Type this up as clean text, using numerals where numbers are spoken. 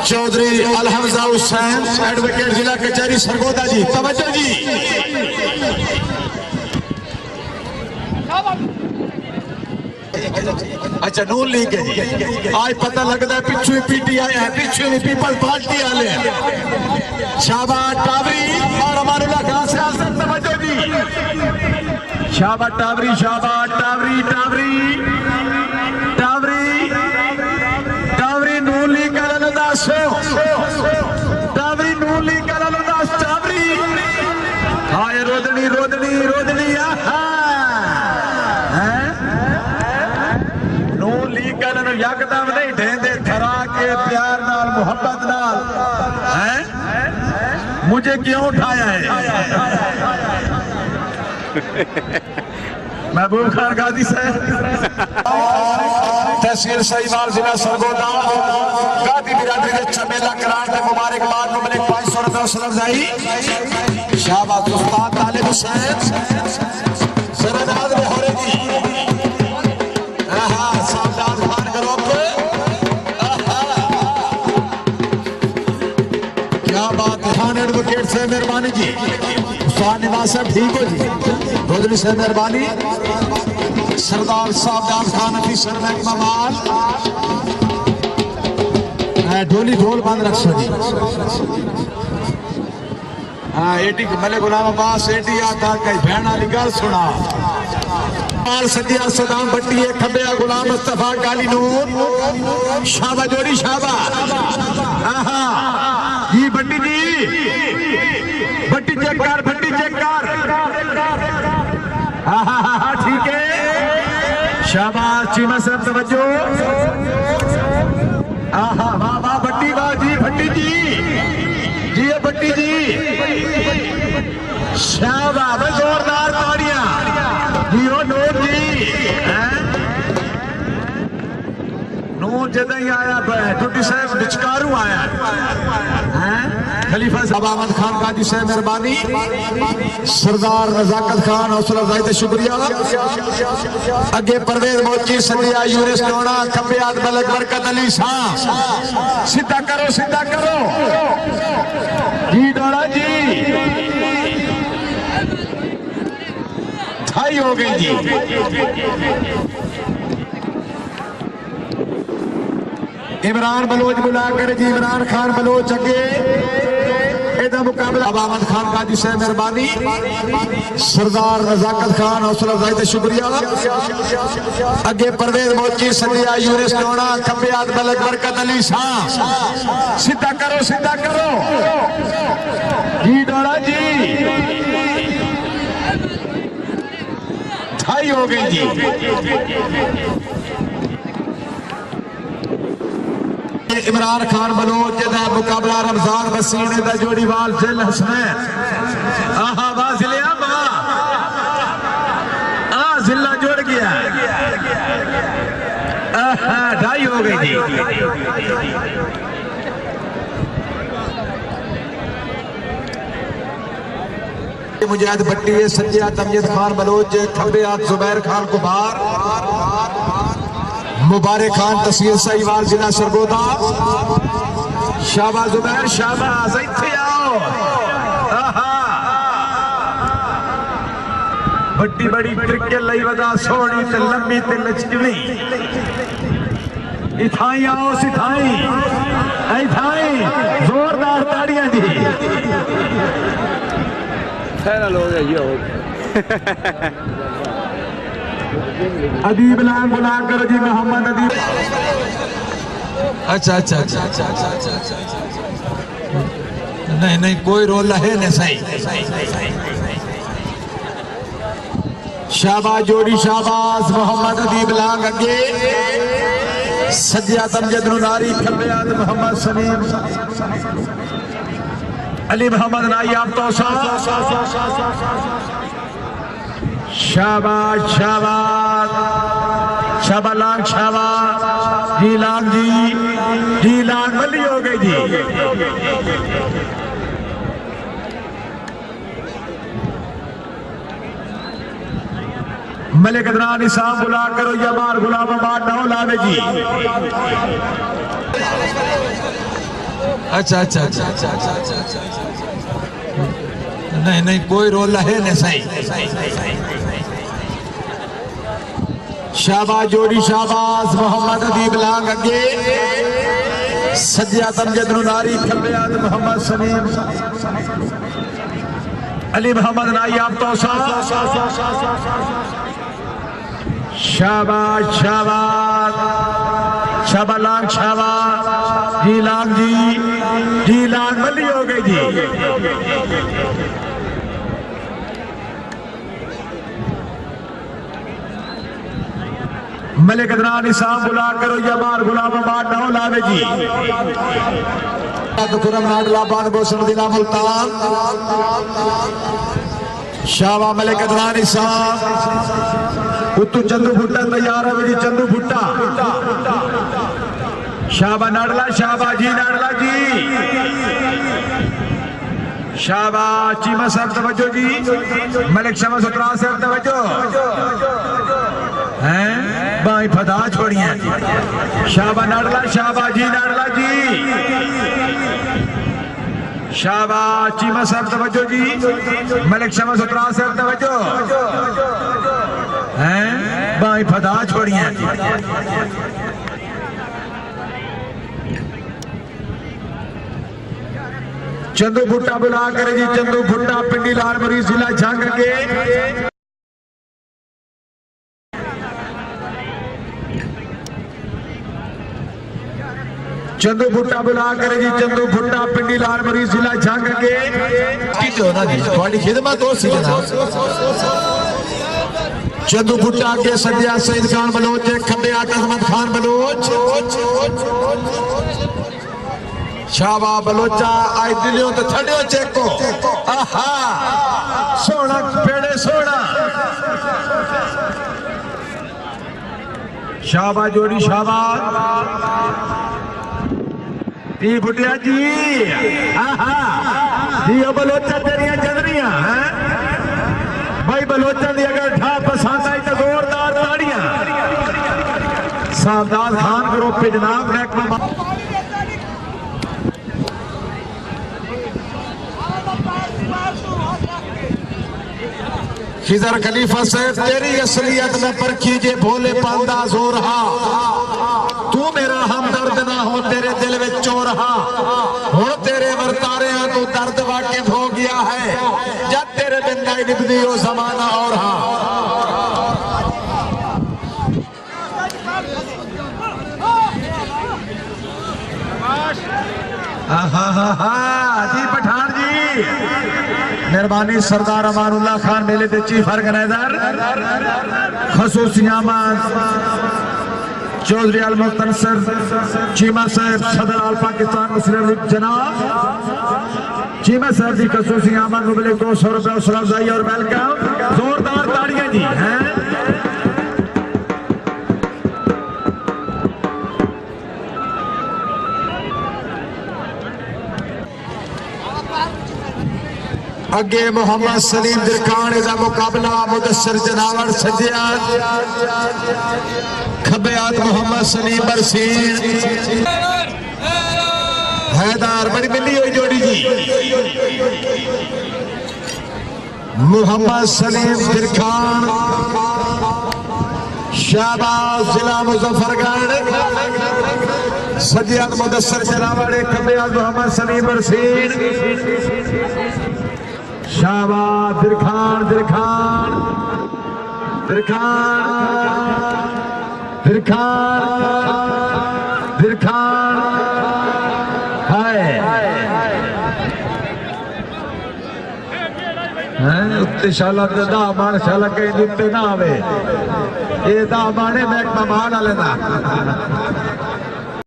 Chaudhary अलहमजा Hussain advocate जिला कचहरी सरगोदा जी, तवज्जो जी। अच्छा नून लीग है जी, आज पता लगता है पिछू ही पीटीआई है, पिछू ही पीपल्स पार्टी वाले हैं। शाबाश टावरी और अमानुल्लाह खान से आसद, तवज्जो जी। शाबाश टावरी, शाबाश टावरी, टावरी टावरी टावरी नून लीग का ललदास, टावरी नून लीग का ललदास, टावरी। हाय रोदनी रोदनी रोदनी, आहा यकदम नहीं ढेंदे, थरा के प्यार नाल मोहब्बत नाल हैं मुझे क्यों उठाया है। महबूब खान गाजी साहब, तहसील सहीवाल जिला सरगोदा, गादी बिरादरी के चमेला करार के मुबारकबाद मुबलिक 500 रुपए सलफजाई। शाबाश उस्ताद तालिब हुसैन सरदार में हो रही। एडवोकेट से मेहरबानी जी, उस्ताद निवास साहब ठीक हो जी, रोदनी से मेहरबानी। सरदार साहब खान अफीसर महकमा माल, ढोली ढोल बंद रखो जी। हाँ एटी मले गुलाम अब्बास एटी आता कई बहन वाली गल सुना। सदिया सदाम भट्टी खबे गुलाम मुस्तफा काली नूर, शाबा जोड़ी शाबा। जी भट्टी जी, भट्टी चेक कर, भट्टी चेक कर। हाँ ठीक है, शाबाश चीमा साहब तवज्जो। वाह वाह भट्टी वाह जी, भट्टी जी जी भट्टी जी, शाबाश जोरदार ताड़ियां जी। ओ नूर जी, नूर जद ही आया टुटी साहब विचकारू आया है। खलीफा साहब अहमद खान काजी से मेहरबानी। सरदार नजाकत खान हौसला अफजाई से शुक्रिया। अगे परवेज मोची संध्या यूनिस टोना खबियात मलक बरकत अली शाह। सीधा करो, सीधा करो जी डोड़ा जी। थाई हो गई जी। इमरान बलोच बुला कर जी, इमरान खान बलोच अगे एदा मुकाबला। अहमद खान काजी से मेहरबानी। सरदार नजाकत खान हौसला अफजाई से शुक्रिया। अगे परवेज मोची संध्या यूनिस टोना खबियात मलक बरकत अली शाह। सीधा करो, सीधा करो जी डोड़ा जी। थाई हो गई जी। इमरान खान बलोच जदा मुकाबला रमजान वसीने दा जोड़ीवाल जिल हसनैन। आहा वाह जिलिया वाह, जिला जुड़ गया। ढाई हो गई जी। मुजाहिद भट्टी सज्जा तमजीद खान बलोच, खब्बे हाथ जुबैर खान कुमार, मुबारक खान तहसील सहीवाल जिला सरगोदा। शाबाश जुबैर शाबाश, इत्थे आओ। भट्टी बड़ी ट्रिके लई वदा सोहनी ते लंबी ते लचकवी। इथाई आओ सिथाई, इथाई जोरदार ताड़ियां जी। अदीब नाम बुला करो जी, मोहम्मद अदीब। अच्छा अच्छा अच्छा अच्छा अच्छा अच्छा, नहीं नहीं कोई रोल है नहीं, सही। शाबाश जोड़ी शाबाश। मोहम्मद अदीब लांग अगे। सज्जा तमजद नारी खबियात मोहम्मद सलीम अली मोहम्मद नायाब तौसा। शाबाश शाबाश शाबाश लांग शाबाश जी लांग जी लांग बल्ली हो गई जी। मलिक अदनान निसाम बुला करो या मार गुलाम आबाद ना लावे जी। अच्छा अच्छा अच्छा अच्छा अच्छा अच्छा नहीं नहीं कोई रोल है नहीं सही। शाबाश जोड़ी शाबाश मोहम्मद अदीब लांग अगे सज्जा तमजद नारी खब्बियात मोहम्मद सलीम अली मोहम्मद नायाब तौसा शाबाश शाबाश शाबाश लांग शाबाश जी लांग जी लांग मल्ली हो गई जी। मलिक अदनान निसाम बुला करो या बार गुलाम बार ना लावे जी। तो खुरम नाडला बान बोसन दिला मुल्तान शाबा मलिक अदनान निसाम उत्तू चंदू भुट्टा तैयार है जी। चंदू भुट्टा शाबा नाडला शाबा जी नाडला जी शाबा चीमा साहब तवज्जो जी। मलिक शमा सुतरा साहब तवज्जो हैं बाई फदा छोड़िए शाबा नाडला शाबा जी नाडला जी शाबा चीमा साहब तवज्जो जी। मलिक शमा सुतरा साहब तवज्जो हैं बाई फदा छोड़िए चंदू भुट्टा बुला करे जी। चंदू भुट्टा पिंडी लाल मरीज जिला झांग के चंदू भुट्टा बुला करे जी। चंदू भुट्टा पिंडी लाल मरीज जिला झांग के थोड़ी खिदमत हो सी जनाब। चंदू भुट्टा के सज्जा सईद खान बलोच खब्बे अहमद खान बलोच शाबा बलोचा आई दिलियों तो थड़ियो चेको आहा सोना पेड़े सोना शाबा जोड़ी शाबा ती भुटिया जी आहा दियो बलोचा तेरिया चंदरिया हैं भाई बलोचा दी अगर ढा पसंद आई तो जोरदार ताड़ियां सावधान खान करो पे जनाब महकमा खिजर खलीफा से तेरी असलियत में परखी जे भोले पांदा जोर हा तू मेरा हमदर्द ना हो तेरे दिल में चोर हा हुण तेरे वर्तारे तू दर्द वाकिफ हो गया है जब तेरे बिन नहीं निभदी हो जमाना और हा जी पठान जी मेहरबानी सरदार अमानुल्लाह खान मेले के चीफ ऑर्गेनाइजर खसूसी अहमद चौधरी अल मुख्तनसर चीमा साहब सदर आल पाकिस्तान मुस्लिम लीग जनाब चीमा साहब जी खसूसी अहमद मुबलिक 200 रुपए सलामजाई और वेलकम जोरदार ताड़ियां जी हैं। अगे मोहम्मद सलीम दिरखान का मुकाबला मुदस्सर जनावर सज्जियात खब्बियात मोहम्मद सलीम बरसीन हैदार बड़ी मिली हुई जोड़ी जी। मोहम्मद सलीम दिरखान शाहबाज जिला मुजफ्फरगढ़ सज्जियात मुदस्सर जनावर खब्बियात मोहम्मद सलीम बरसीन शाबाश दिरखान दिरखान दिरखान दिरखान दिरखान हाय उत्ते शाला दा मान शाला कहीं उत्ते ना आवे ये दा माने महकमा मान वाले ना